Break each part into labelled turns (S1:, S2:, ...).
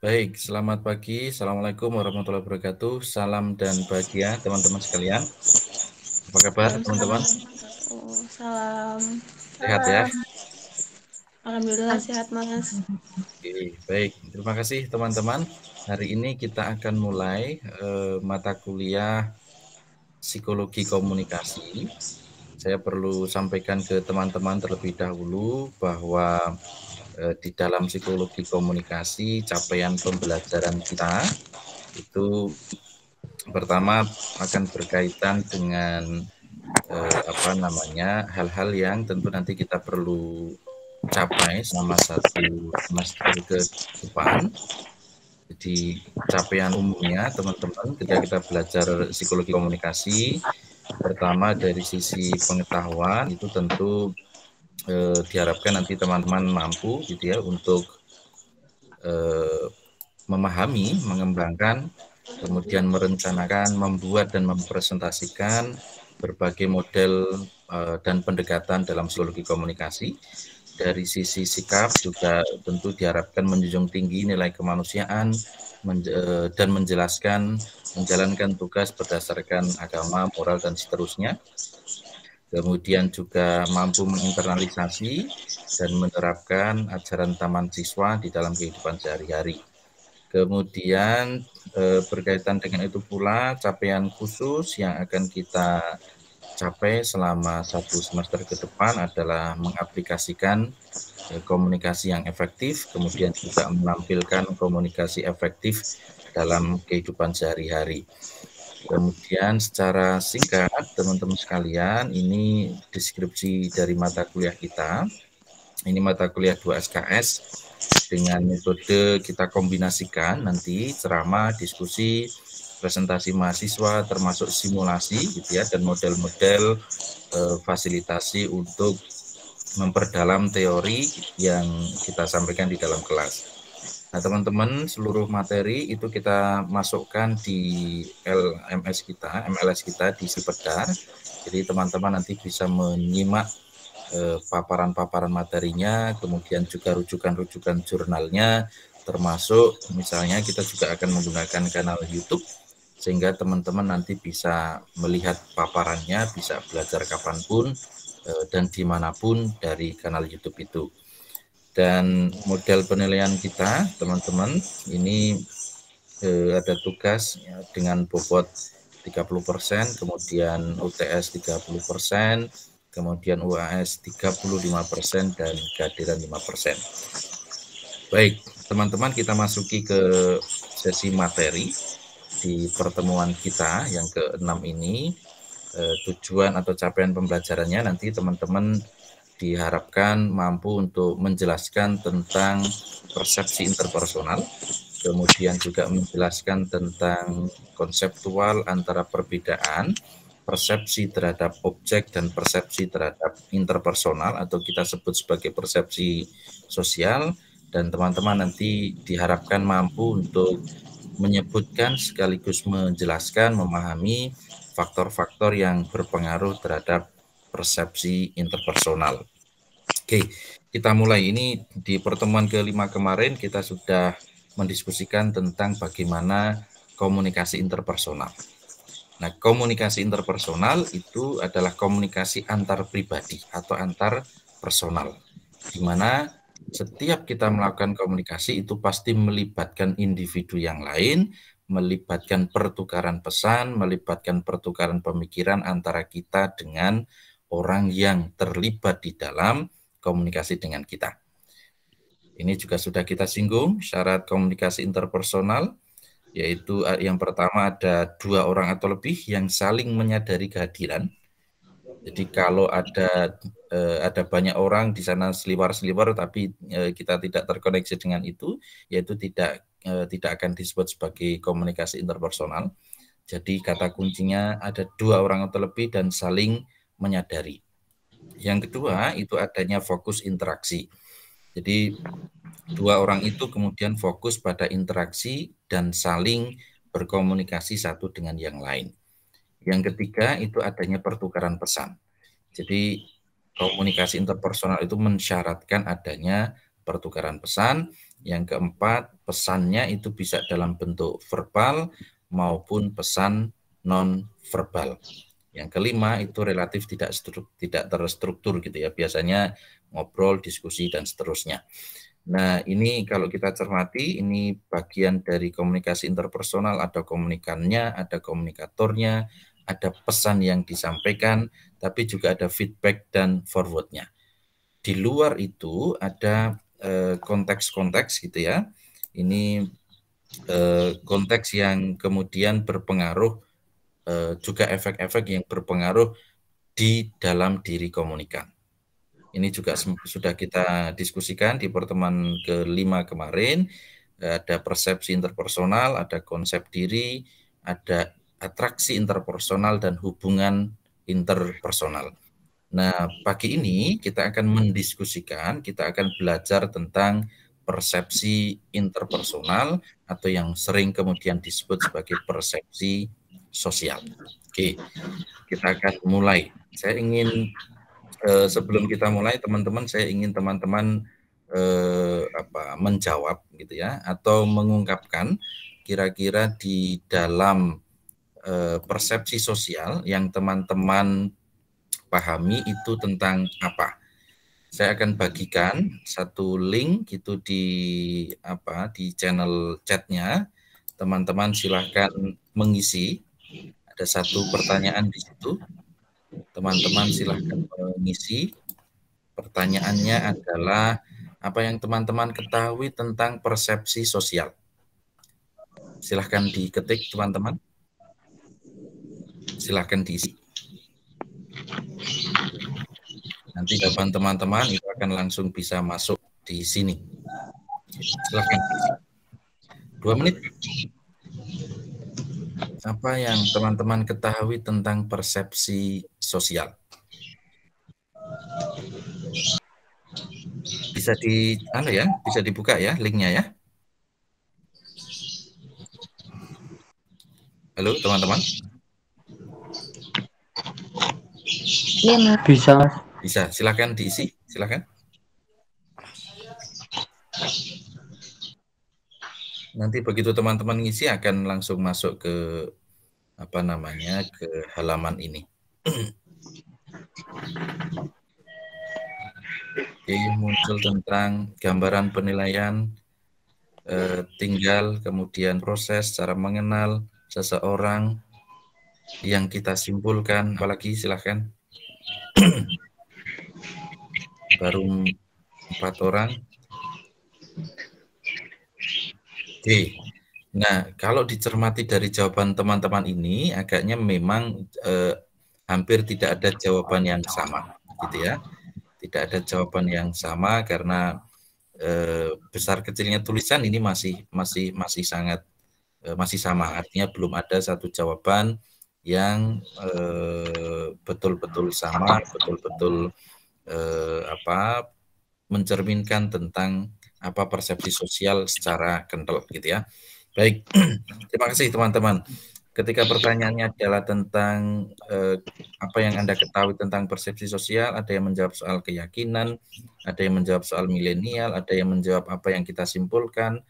S1: Baik, selamat pagi. Assalamualaikum warahmatullahi wabarakatuh. Salam dan bahagia teman-teman sekalian. Apa kabar teman-teman?
S2: Waalaikumsalam. Salam.
S1: Sehat ya?
S2: Alhamdulillah sehat Mas.
S1: Oke, baik. Terima kasih teman-teman. Hari ini kita akan mulai mata kuliah Psikologi Komunikasi. Saya perlu sampaikan ke teman-teman terlebih dahulu bahwa di dalam psikologi komunikasi capaian pembelajaran kita itu pertama akan berkaitan dengan hal-hal yang tentu nanti kita perlu capai selama 1 semester ke depan. Jadi capaian umumnya teman-teman ketika kita belajar psikologi komunikasi, pertama dari sisi pengetahuan itu tentu diharapkan nanti teman-teman mampu gitu ya untuk memahami, mengembangkan, kemudian merencanakan, membuat dan mempresentasikan berbagai model dan pendekatan dalam psikologi komunikasi. Dari sisi sikap juga tentu diharapkan menjunjung tinggi nilai kemanusiaan dan menjalankan tugas berdasarkan agama, moral, dan seterusnya. Kemudian juga mampu menginternalisasi dan menerapkan ajaran taman siswa di dalam kehidupan sehari-hari. Kemudian berkaitan dengan itu pula capaian khusus yang akan kita capai selama 1 semester ke depan adalah mengaplikasikan komunikasi yang efektif, kemudian juga menampilkan komunikasi efektif dalam kehidupan sehari-hari. Kemudian secara singkat, teman-teman sekalian, ini deskripsi dari mata kuliah kita. Ini mata kuliah 2 SKS dengan metode kita kombinasikan nanti ceramah, diskusi, presentasi mahasiswa, termasuk simulasi gitu ya, dan model-model fasilitasi untuk memperdalam teori yang kita sampaikan di dalam kelas. Nah, teman-teman, seluruh materi itu kita masukkan di MLS kita di Sipedar. Jadi teman-teman nanti bisa menyimak paparan-paparan materinya, kemudian juga rujukan-rujukan jurnalnya, termasuk misalnya kita juga akan menggunakan kanal YouTube, sehingga teman-teman nanti bisa melihat paparannya, bisa belajar kapanpun dan dimanapun dari kanal YouTube itu. Dan model penilaian kita, teman-teman, ini ada tugas ya, dengan bobot 30%, kemudian UTS 30%, kemudian UAS 35%, dan kehadiran 5%. Baik, teman-teman, kita masuki ke sesi materi di pertemuan kita yang ke-6 ini. Tujuan atau capaian pembelajarannya nanti teman-teman diharapkan mampu untuk menjelaskan tentang persepsi interpersonal, kemudian juga menjelaskan tentang konseptual antara perbedaan persepsi terhadap objek dan persepsi terhadap interpersonal atau kita sebut sebagai persepsi sosial, dan teman-teman nanti diharapkan mampu untuk menyebutkan sekaligus menjelaskan, memahami faktor-faktor yang berpengaruh terhadap persepsi interpersonal. Oke, kita mulai. Ini di pertemuan kelima kemarin kita sudah mendiskusikan tentang bagaimana komunikasi interpersonal. Nah, komunikasi interpersonal itu adalah komunikasi antar pribadi atau antar personal, di mana setiap kita melakukan komunikasi itu pasti melibatkan individu yang lain, melibatkan pertukaran pesan, melibatkan pertukaran pemikiran antara kita dengan orang yang terlibat di dalam komunikasi dengan kita. Ini juga sudah kita singgung syarat komunikasi interpersonal, yaitu yang pertama ada 2 orang atau lebih yang saling menyadari kehadiran. Jadi kalau ada banyak orang di sana seliwar-seliwar tapi kita tidak terkoneksi dengan itu, yaitu tidak akan disebut sebagai komunikasi interpersonal. Jadi kata kuncinya ada 2 orang atau lebih dan saling menyadari. Yang kedua itu adanya fokus interaksi. Jadi 2 orang itu kemudian fokus pada interaksi dan saling berkomunikasi satu dengan yang lain. Yang ketiga itu adanya pertukaran pesan. Jadi komunikasi interpersonal itu mensyaratkan adanya pertukaran pesan, Yang keempat, pesannya itu bisa dalam bentuk verbal maupun pesan non-verbal. Yang kelima itu relatif tidak terstruktur gitu ya, biasanya ngobrol, diskusi, dan seterusnya. Nah, ini kalau kita cermati, ini bagian dari komunikasi interpersonal, ada komunikannya, ada komunikatornya, ada pesan yang disampaikan, tapi juga ada feedback dan forwardnya. Di luar itu ada konteks-konteks gitu ya. Ini konteks yang kemudian berpengaruh, juga efek-efek yang berpengaruh di dalam diri komunikan. Ini juga sudah kita diskusikan di pertemuan ke-5 kemarin. Ada persepsi interpersonal, ada konsep diri, ada atraksi interpersonal, dan hubungan interpersonal. Nah, pagi ini kita akan mendiskusikan, kita akan belajar tentang persepsi interpersonal atau yang sering kemudian disebut sebagai persepsi sosial. Oke, kita akan mulai. Saya ingin sebelum kita mulai, teman-teman, saya ingin teman-teman menjawab gitu ya, atau mengungkapkan kira-kira di dalam persepsi sosial yang teman-teman pahami itu tentang apa. Saya akan bagikan satu link gitu di channel chatnya. Teman-teman silahkan mengisi. Ada satu pertanyaan di situ. Teman-teman silahkan mengisi. Pertanyaannya adalah apa yang teman-teman ketahui tentang persepsi sosial. Silahkan diketik, teman-teman. Silahkan diisi. Nanti jawaban teman-teman itu akan langsung bisa masuk di sini. Silahkan diisi. 2 menit. Apa yang teman-teman ketahui tentang persepsi sosial? Bisa bisa dibuka ya linknya ya. Halo teman-teman.
S3: Iya Mas. Bisa Mas.
S1: Bisa, silakan diisi, silakan. Nanti begitu teman-teman ngisi akan langsung masuk ke ke halaman ini. Oke, muncul tentang gambaran penilaian tinggal, kemudian proses, cara mengenal seseorang yang kita simpulkan, apalagi silahkan. Baru 4 orang. Oke. Nah, kalau dicermati dari jawaban teman-teman ini, agaknya memang hampir tidak ada jawaban yang sama, gitu ya. Tidak ada jawaban yang sama karena besar kecilnya tulisan ini masih sangat masih sama. Artinya belum ada satu jawaban yang betul-betul sama, betul-betul mencerminkan tentang apa persepsi sosial secara kental gitu ya. Baik, terima kasih teman-teman. Ketika pertanyaannya adalah tentang apa yang Anda ketahui tentang persepsi sosial, ada yang menjawab soal keyakinan, ada yang menjawab soal milenial, ada yang menjawab apa yang kita simpulkan,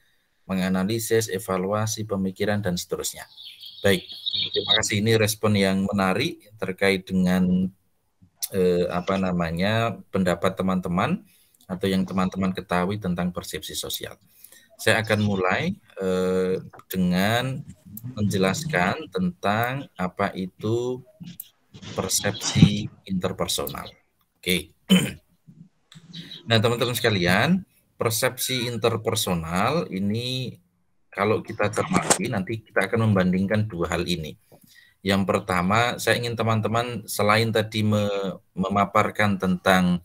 S1: menganalisis, evaluasi, pemikiran, dan seterusnya. Baik, terima kasih. Ini respon yang menarik terkait dengan pendapat teman-teman atau yang teman-teman ketahui tentang persepsi sosial. Saya akan mulai dengan menjelaskan tentang apa itu persepsi interpersonal. Oke. Nah, teman-teman sekalian, persepsi interpersonal ini kalau kita cermati nanti kita akan membandingkan 2 hal ini. Yang pertama, saya ingin teman-teman selain tadi memaparkan tentang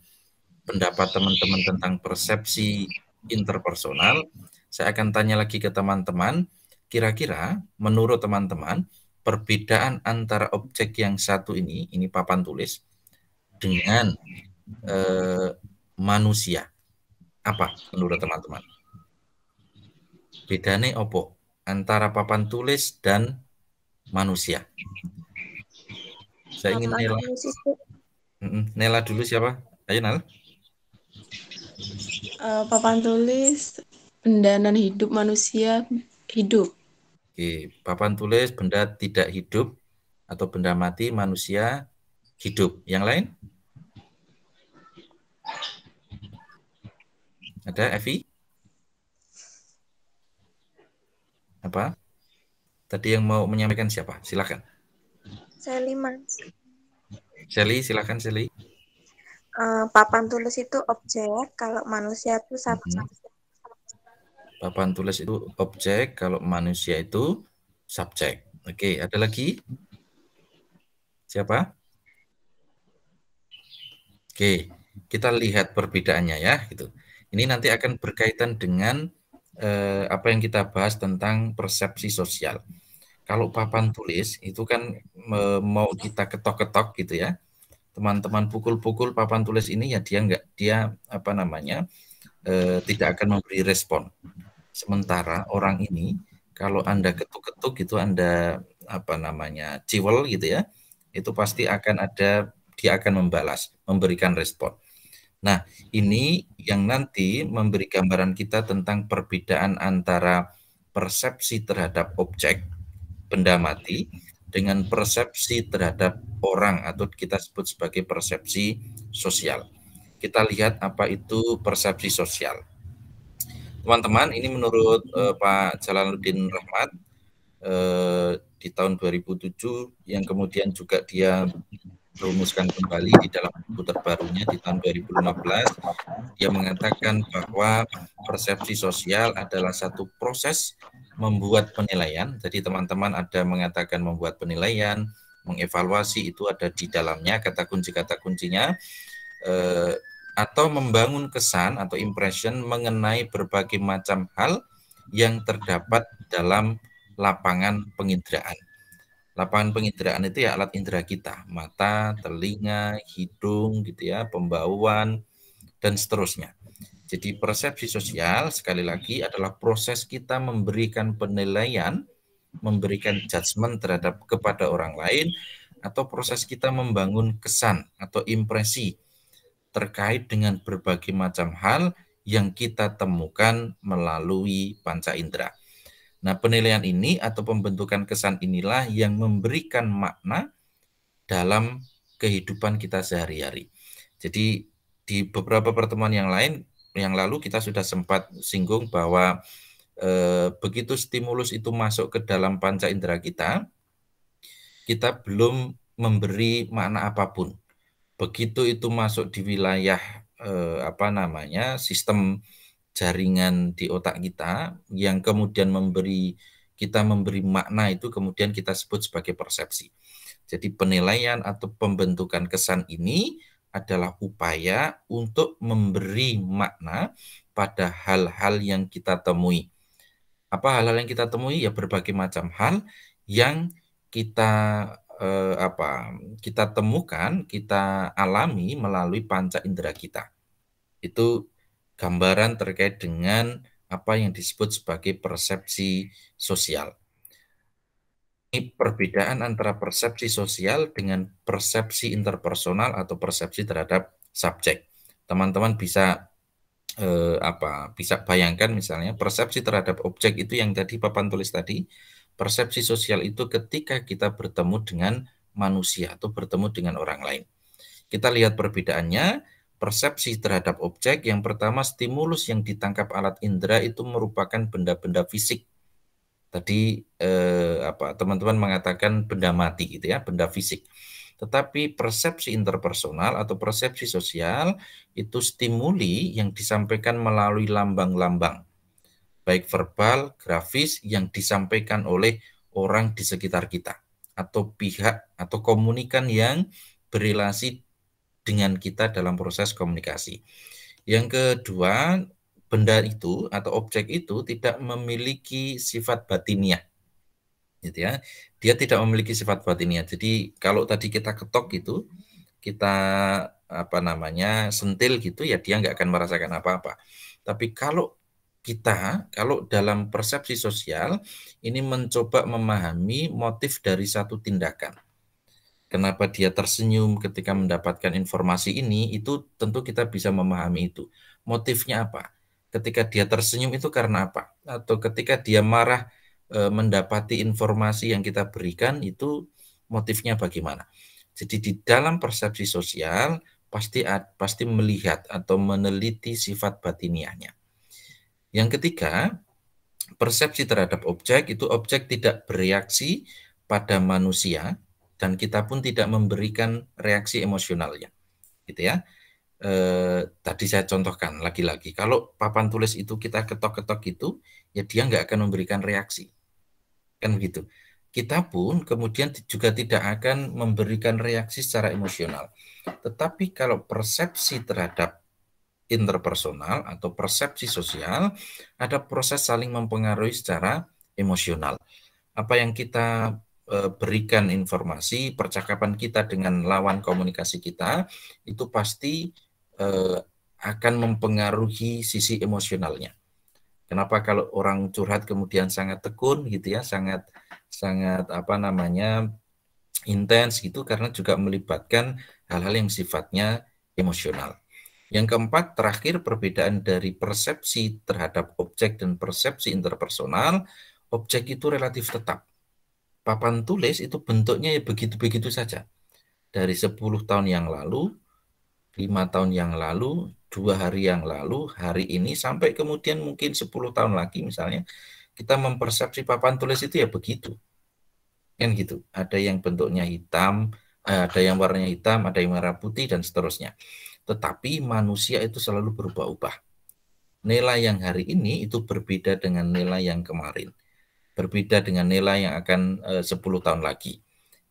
S1: pendapat teman-teman tentang persepsi interpersonal, saya akan tanya lagi ke teman-teman, kira-kira menurut teman-teman, perbedaan antara objek yang satu ini papan tulis, dengan manusia, apa menurut teman-teman? Bedanya apa antara papan tulis dan manusia? Saya ingin Nela. Nela dulu siapa? Ayo Nel.
S2: Papan tulis Benda non hidup, manusia hidup.
S1: Oke, papan tulis benda tidak hidup atau benda mati, manusia hidup. Yang lain? Ada, Evi? Apa? Tadi yang mau menyampaikan siapa? Silakan.
S4: Sally, Mas.
S1: Sally, silakan Sally.
S4: Papan tulis itu objek, kalau manusia itu subjek.
S1: Papan tulis itu objek, kalau manusia itu subjek. Oke, ada lagi? Siapa? Oke, kita lihat perbedaannya ya, gitu. Ini nanti akan berkaitan dengan apa yang kita bahas tentang persepsi sosial. Kalau papan tulis itu kan mau kita ketok-ketok gitu ya. Teman-teman pukul-pukul papan tulis ini ya dia apa namanya tidak akan memberi respon. Sementara orang ini kalau Anda ketuk-ketuk gitu, Anda apa namanya ciwel gitu ya, itu pasti dia akan membalas, memberikan respon. Nah, ini yang nanti memberi gambaran kita tentang perbedaan antara persepsi terhadap objek benda mati dengan persepsi terhadap orang atau kita sebut sebagai persepsi sosial. Kita lihat apa itu persepsi sosial. Teman-teman, ini menurut Pak Jalaluddin Rahmat di tahun 2007 yang kemudian juga dia rumuskan kembali di dalam buku terbarunya di tahun 2015. Dia mengatakan bahwa persepsi sosial adalah satu proses membuat penilaian. Jadi teman-teman ada mengatakan membuat penilaian, mengevaluasi, itu ada di dalamnya kata kuncinya, atau membangun kesan atau impression mengenai berbagai macam hal yang terdapat dalam lapangan penginderaan. Lapangan penginderaan itu ya alat indera kita, mata, telinga, hidung gitu ya, pembauan, dan seterusnya. Jadi persepsi sosial sekali lagi adalah proses kita memberikan penilaian, memberikan judgement kepada orang lain, atau proses kita membangun kesan atau impresi terkait dengan berbagai macam hal yang kita temukan melalui panca indera. Nah, penilaian ini atau pembentukan kesan inilah yang memberikan makna dalam kehidupan kita sehari-hari. Jadi di beberapa pertemuan yang lalu kita sudah sempat singgung bahwa begitu stimulus itu masuk ke dalam panca indera kita belum memberi makna apapun. Begitu itu masuk di wilayah sistem jaringan di otak kita yang kemudian memberi makna, itu kemudian kita sebut sebagai persepsi. Jadi penilaian atau pembentukan kesan ini adalah upaya untuk memberi makna pada hal-hal yang kita temui. Apa hal-hal yang kita temui? Ya berbagai macam hal yang kita temukan, kita alami melalui panca indera kita. Itu gambaran terkait dengan apa yang disebut sebagai persepsi sosial. Ini perbedaan antara persepsi sosial dengan persepsi interpersonal atau persepsi terhadap subjek. Teman-teman bisa bayangkan misalnya persepsi terhadap objek itu yang tadi papan tulis tadi. Persepsi sosial itu ketika kita bertemu dengan manusia atau bertemu dengan orang lain. Kita lihat perbedaannya. Persepsi terhadap objek, yang pertama stimulus yang ditangkap alat indera itu merupakan benda-benda fisik. Tadi teman-teman mengatakan benda mati gitu ya, benda fisik. Tetapi persepsi interpersonal atau persepsi sosial itu stimuli yang disampaikan melalui lambang-lambang, baik verbal, grafis, yang disampaikan oleh orang di sekitar kita atau pihak atau komunikan yang berelasi dengan kita dalam proses komunikasi. Yang kedua, benda itu atau objek itu tidak memiliki sifat batiniah, gitu ya. Dia tidak memiliki sifat batiniah. Jadi kalau tadi kita ketok gitu, kita sentil gitu ya, dia nggak akan merasakan apa-apa. Tapi kalau dalam persepsi sosial ini mencoba memahami motif dari satu tindakan. Kenapa dia tersenyum ketika mendapatkan informasi ini, itu tentu kita bisa memahami itu. Motifnya apa? ketika dia tersenyum itu karena apa? Atau ketika dia marah mendapati informasi yang kita berikan itu motifnya bagaimana? Jadi di dalam persepsi sosial pasti melihat atau meneliti sifat batiniahnya. Yang ketiga, persepsi terhadap objek itu objek tidak bereaksi pada manusia dan kita pun tidak memberikan reaksi emosionalnya, gitu ya. Tadi saya contohkan lagi-lagi, kalau papan tulis itu kita ketok-ketok gitu, ya dia nggak akan memberikan reaksi, kan begitu. Kita pun kemudian juga tidak akan memberikan reaksi secara emosional. Tetapi kalau persepsi terhadap interpersonal atau persepsi sosial, ada proses saling mempengaruhi secara emosional. Apa yang kita berikan informasi, percakapan kita dengan lawan komunikasi kita, itu pasti akan mempengaruhi sisi emosionalnya. Kenapa kalau orang curhat kemudian sangat tekun gitu ya, sangat intens gitu, karena juga melibatkan hal-hal yang sifatnya emosional. Yang keempat, terakhir, perbedaan dari persepsi terhadap objek dan persepsi interpersonal. Objek itu relatif tetap. Papan tulis itu bentuknya ya begitu-begitu saja. Dari 10 tahun yang lalu, 5 tahun yang lalu, 2 hari yang lalu, hari ini, sampai kemudian mungkin 10 tahun lagi misalnya, kita mempersepsi papan tulis itu ya begitu. Kan gitu. Ada yang bentuknya hitam, ada yang warnanya hitam, ada yang merah putih, dan seterusnya. Tetapi manusia itu selalu berubah-ubah. Nilai yang hari ini itu berbeda dengan nilai yang kemarin. Berbeda dengan nilai yang akan 10 tahun lagi.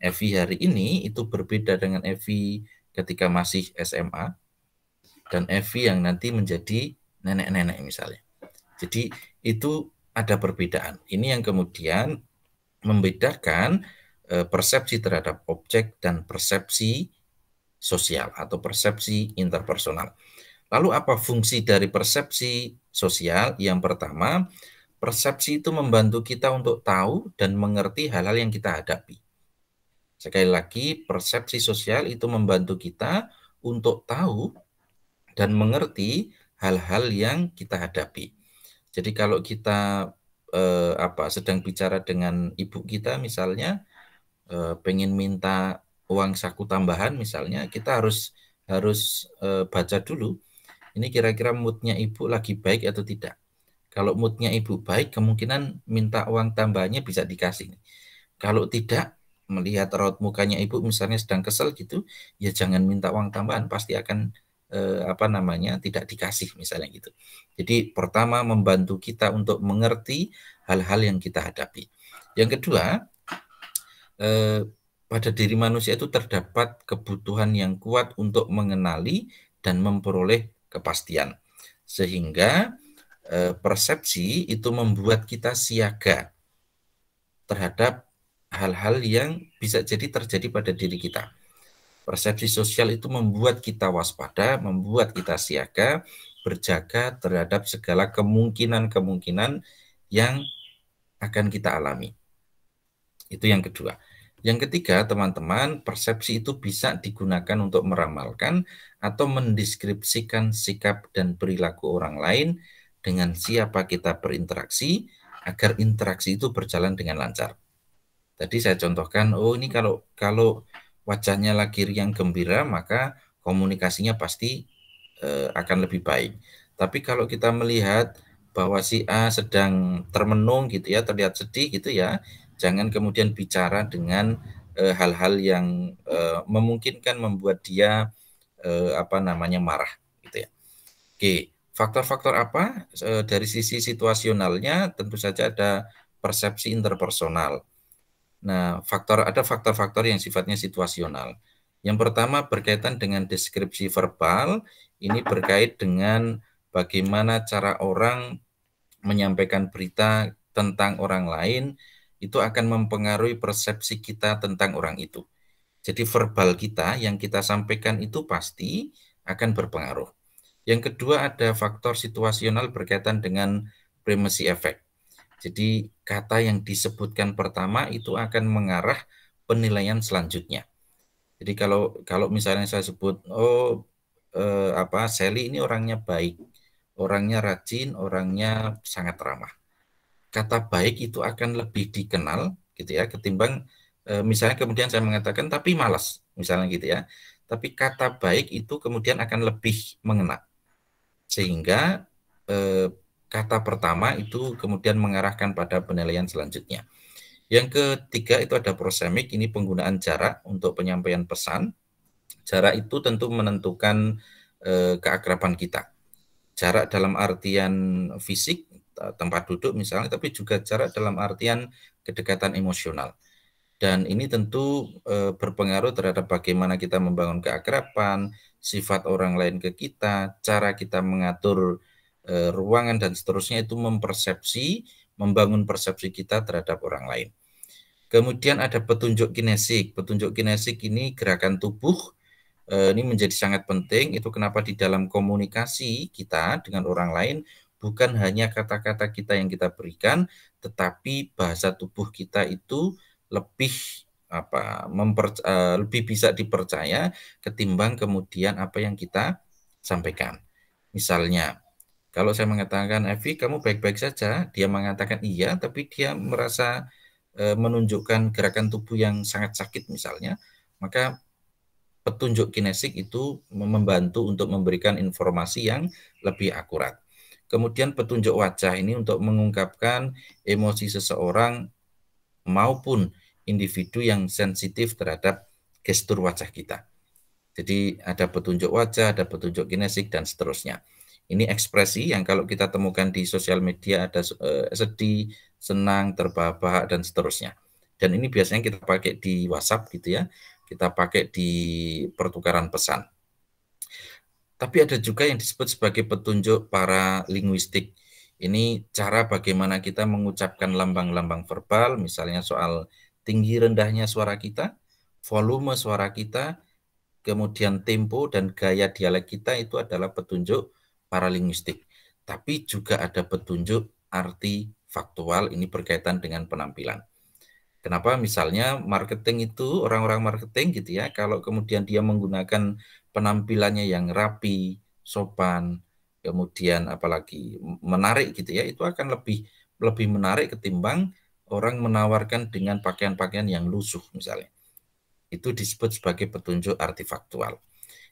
S1: Evi hari ini itu berbeda dengan Evi ketika masih SMA, dan Evi yang nanti menjadi nenek-nenek misalnya. Jadi itu ada perbedaan. Ini yang kemudian membedakan persepsi terhadap objek dan persepsi sosial atau persepsi interpersonal. Lalu apa fungsi dari persepsi sosial? Yang pertama, persepsi itu membantu kita untuk tahu dan mengerti hal-hal yang kita hadapi. Sekali lagi, persepsi sosial itu membantu kita untuk tahu dan mengerti hal-hal yang kita hadapi. Jadi kalau kita sedang bicara dengan ibu kita misalnya, pengen minta uang saku tambahan misalnya, kita harus baca dulu, ini kira-kira moodnya ibu lagi baik atau tidak. Kalau moodnya ibu baik, kemungkinan minta uang tambahannya bisa dikasih. Kalau tidak, melihat raut mukanya ibu misalnya sedang kesel gitu, ya jangan minta uang tambahan, pasti akan tidak dikasih misalnya gitu. Jadi pertama, membantu kita untuk mengerti hal-hal yang kita hadapi. Yang kedua, pada diri manusia itu terdapat kebutuhan yang kuat untuk mengenali dan memperoleh kepastian. Sehingga persepsi itu membuat kita siaga terhadap hal-hal yang bisa jadi terjadi pada diri kita. Persepsi sosial itu membuat kita waspada, membuat kita siaga, berjaga terhadap segala kemungkinan-kemungkinan yang akan kita alami. Itu yang kedua. Yang ketiga, teman-teman, persepsi itu bisa digunakan untuk meramalkan atau mendeskripsikan sikap dan perilaku orang lain dengan siapa kita berinteraksi, agar interaksi itu berjalan dengan lancar. Tadi saya contohkan, ini kalau wajahnya lagi riang gembira, maka komunikasinya pasti akan lebih baik. Tapi kalau kita melihat bahwa si A sedang termenung gitu ya, terlihat sedih gitu ya, jangan kemudian bicara dengan hal-hal yang memungkinkan membuat dia marah gitu ya. Oke, faktor-faktor apa dari sisi situasionalnya? Tentu saja ada persepsi interpersonal. Nah, ada faktor-faktor yang sifatnya situasional. Yang pertama berkaitan dengan deskripsi verbal. Ini berkait dengan bagaimana cara orang menyampaikan berita tentang orang lain, itu akan mempengaruhi persepsi kita tentang orang itu. Jadi verbal kita yang kita sampaikan itu pasti akan berpengaruh. Yang kedua ada faktor situasional berkaitan dengan primacy effect. Jadi kata yang disebutkan pertama itu akan mengarah penilaian selanjutnya. Jadi kalau misalnya saya sebut, Sally ini orangnya baik, orangnya rajin, orangnya sangat ramah. Kata baik itu akan lebih dikenal gitu ya, ketimbang misalnya kemudian saya mengatakan tapi malas, misalnya gitu ya. Tapi kata baik itu kemudian akan lebih mengena. Sehingga kata pertama itu kemudian mengarahkan pada penilaian selanjutnya. Yang ketiga itu ada prosemik, ini penggunaan jarak untuk penyampaian pesan. Jarak itu tentu menentukan keakraban kita. Jarak dalam artian fisik, tempat duduk misalnya, tapi juga jarak dalam artian kedekatan emosional. Dan ini tentu berpengaruh terhadap bagaimana kita membangun keakraban, sifat orang lain ke kita, cara kita mengatur ruangan dan seterusnya, itu membangun persepsi kita terhadap orang lain. Kemudian ada petunjuk kinesik. Petunjuk kinesik ini gerakan tubuh, ini menjadi sangat penting. Itu kenapa di dalam komunikasi kita dengan orang lain, bukan hanya kata-kata kita yang kita berikan, tetapi bahasa tubuh kita itu lebih lebih bisa dipercaya ketimbang kemudian apa yang kita sampaikan. Misalnya, kalau saya mengatakan, Evi, kamu baik-baik saja, dia mengatakan iya, tapi dia merasa menunjukkan gerakan tubuh yang sangat sakit misalnya, maka petunjuk kinesik itu membantu untuk memberikan informasi yang lebih akurat. Kemudian petunjuk wajah ini untuk mengungkapkan emosi seseorang maupun individu yang sensitif terhadap gestur wajah kita. Jadi ada petunjuk wajah, ada petunjuk kinesik, dan seterusnya. Ini ekspresi yang kalau kita temukan di sosial media, ada sedih, senang, terbahak-bahak, dan seterusnya. Dan ini biasanya kita pakai di WhatsApp gitu ya, kita pakai di pertukaran pesan. Tapi ada juga yang disebut sebagai petunjuk paralinguistik. Ini cara bagaimana kita mengucapkan lambang-lambang verbal, misalnya soal tinggi rendahnya suara kita, volume suara kita, kemudian tempo dan gaya dialek kita, itu adalah petunjuk paralinguistik. Tapi juga ada petunjuk arti faktual, ini berkaitan dengan penampilan. Kenapa? Misalnya marketing itu, orang-orang marketing gitu ya, kalau kemudian dia menggunakan penampilannya yang rapi, sopan, kemudian apalagi menarik gitu ya, itu akan lebih menarik ketimbang orang menawarkan dengan pakaian-pakaian yang lusuh misalnya. Itu disebut sebagai petunjuk artifaktual.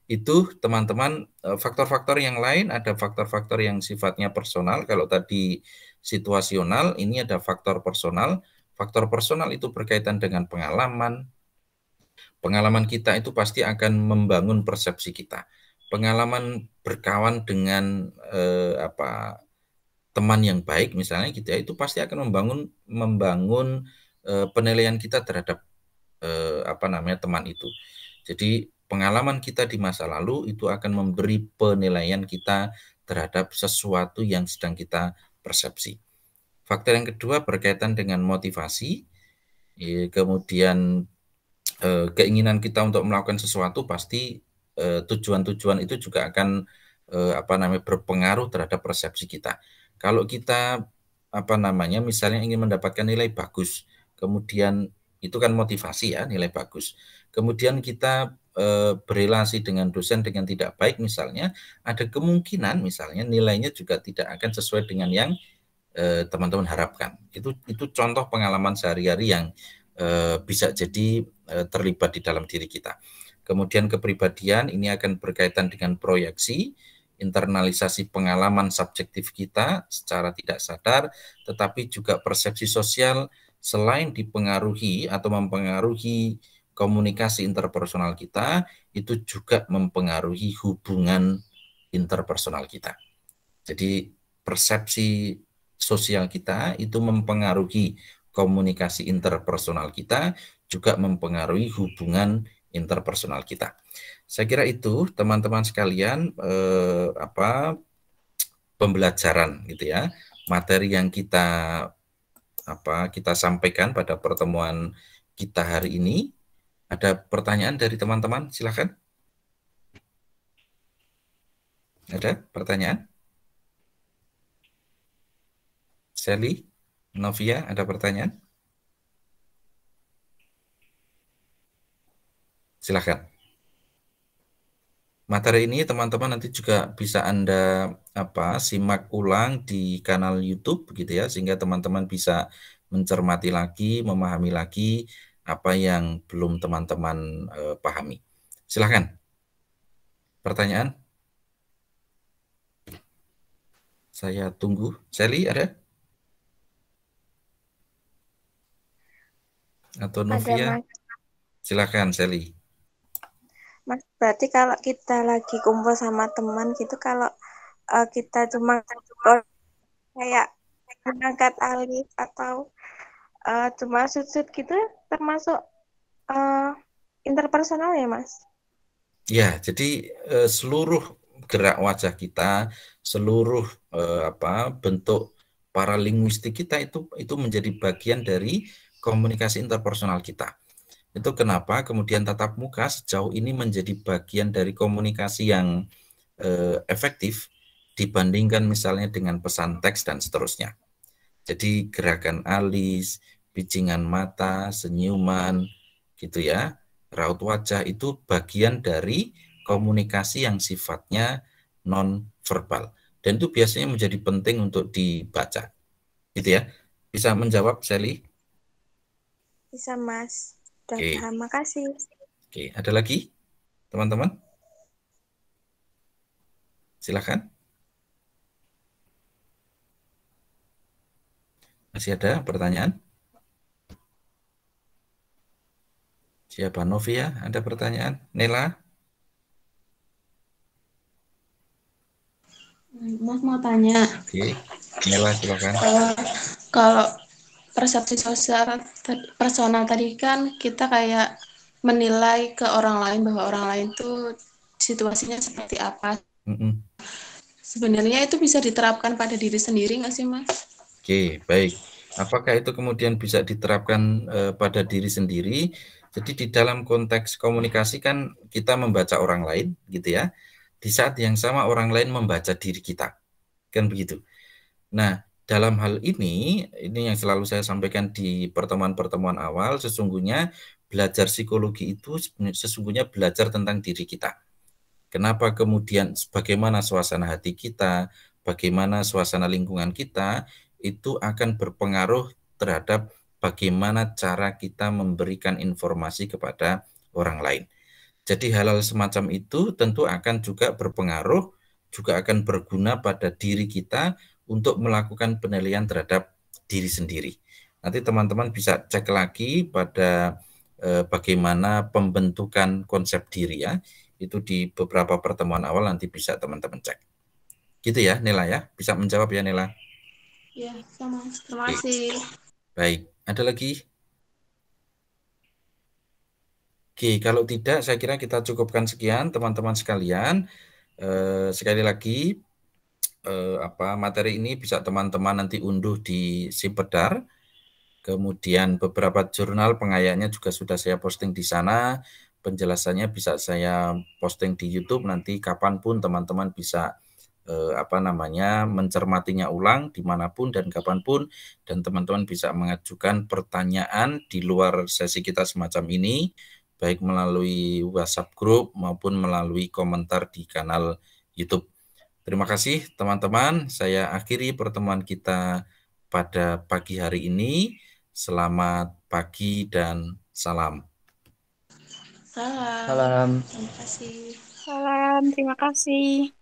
S1: Itu teman-teman, faktor-faktor yang lain, ada faktor-faktor yang sifatnya personal. Kalau tadi situasional, ini ada faktor personal. Faktor personal itu berkaitan dengan pengalaman. Pengalaman kita itu pasti akan membangun persepsi kita. Pengalaman berkawan dengan teman yang baik misalnya gitu ya, itu pasti akan membangun penilaian kita terhadap teman itu. Jadi pengalaman kita di masa lalu itu akan memberi penilaian kita terhadap sesuatu yang sedang kita persepsi. Faktor yang kedua berkaitan dengan motivasi, kemudian keinginan kita untuk melakukan sesuatu, pasti tujuan-tujuan itu juga akan berpengaruh terhadap persepsi kita. Kalau kita misalnya ingin mendapatkan nilai bagus, kemudian itu kan motivasi ya, nilai bagus. Kemudian kita berelasi dengan dosen dengan tidak baik misalnya, ada kemungkinan misalnya nilainya juga tidak akan sesuai dengan yang teman-teman harapkan. Itu contoh pengalaman sehari-hari yang bisa jadi terlibat di dalam diri kita. Kemudian kepribadian ini akan berkaitan dengan proyeksi, internalisasi pengalaman subjektif kita secara tidak sadar, tetapi juga persepsi sosial selain dipengaruhi atau mempengaruhi komunikasi interpersonal kita, itu juga mempengaruhi hubungan interpersonal kita. Jadi persepsi sosial kita itu mempengaruhi komunikasi interpersonal kita, juga mempengaruhi hubungan interpersonal kita. Saya kira itu teman-teman sekalian pembelajaran gitu ya, materi yang kita sampaikan pada pertemuan kita hari ini. Ada pertanyaan dari teman-teman? Silakan. Ada pertanyaan? Sally, Novia, ada pertanyaan? Silakan. Materi ini teman-teman nanti juga bisa Anda simak ulang di kanal YouTube begitu ya, sehingga teman-teman bisa mencermati lagi, memahami lagi apa yang belum teman-teman pahami. Silahkan. Pertanyaan? Saya tunggu. Sally ada? Atau Novia?
S4: Mas.
S1: Silahkan Sally.
S4: Mas, berarti kalau kita lagi kumpul sama teman gitu, kalau kita cuma kayak mengangkat alis atau cuma sujud gitu, termasuk interpersonal ya, Mas?
S1: Ya, jadi seluruh gerak wajah kita, seluruh bentuk paralinguistik kita itu menjadi bagian dari komunikasi interpersonal kita. Itu kenapa kemudian tatap muka sejauh ini menjadi bagian dari komunikasi yang efektif dibandingkan misalnya dengan pesan teks dan seterusnya. Jadi gerakan alis, picingan mata, senyuman, gitu ya, raut wajah itu bagian dari komunikasi yang sifatnya non-verbal. Dan itu biasanya menjadi penting untuk dibaca. Gitu ya. Bisa menjawab, Sally?
S4: Bisa, Mas. Sudah
S1: Oke.
S4: paham, makasih.
S1: Oke, ada lagi teman-teman? Silakan. Masih ada pertanyaan? Siapa? Novia, ada pertanyaan? Nela?
S2: Mas mau tanya.
S1: Oke, Nela silakan.
S2: Kalau persepsi sosial personal tadi kan kita kayak menilai ke orang lain bahwa orang lain tuh situasinya seperti apa. Sebenarnya itu bisa diterapkan pada diri sendiri nggak sih, Mas?
S1: Oke, baik. Apakah itu kemudian bisa diterapkan pada diri sendiri? Jadi di dalam konteks komunikasi kan kita membaca orang lain, gitu ya. Di saat yang sama orang lain membaca diri kita, kan begitu. Nah, dalam hal ini yang selalu saya sampaikan di pertemuan-pertemuan awal, sesungguhnya belajar psikologi itu sesungguhnya belajar tentang diri kita. Kenapa kemudian bagaimana suasana hati kita, bagaimana suasana lingkungan kita, itu akan berpengaruh terhadap bagaimana cara kita memberikan informasi kepada orang lain. Jadi hal-hal semacam itu tentu akan juga berpengaruh, juga akan berguna pada diri kita untuk melakukan penilaian terhadap diri sendiri. Nanti teman-teman bisa cek lagi pada bagaimana pembentukan konsep diri ya. Itu di beberapa pertemuan awal nanti bisa teman-teman cek. Gitu ya Nela ya, bisa menjawab ya Nela?
S2: Iya, sama. Terima kasih.
S1: Baik, ada lagi? Oke, kalau tidak saya kira kita cukupkan sekian teman-teman sekalian. Sekali lagi materi ini bisa teman-teman nanti unduh di Simpedar. Kemudian beberapa jurnal pengayanya juga sudah saya posting di sana. Penjelasannya bisa saya posting di YouTube, nanti kapanpun teman-teman bisa mencermatinya ulang dimanapun dan kapanpun, dan teman-teman bisa mengajukan pertanyaan di luar sesi kita semacam ini, baik melalui WhatsApp group maupun melalui komentar di kanal YouTube. Terima kasih teman-teman, saya akhiri pertemuan kita pada pagi hari ini. Selamat pagi dan salam.
S2: Salam.
S3: Salam.
S2: Terima kasih.
S4: Salam, terima kasih.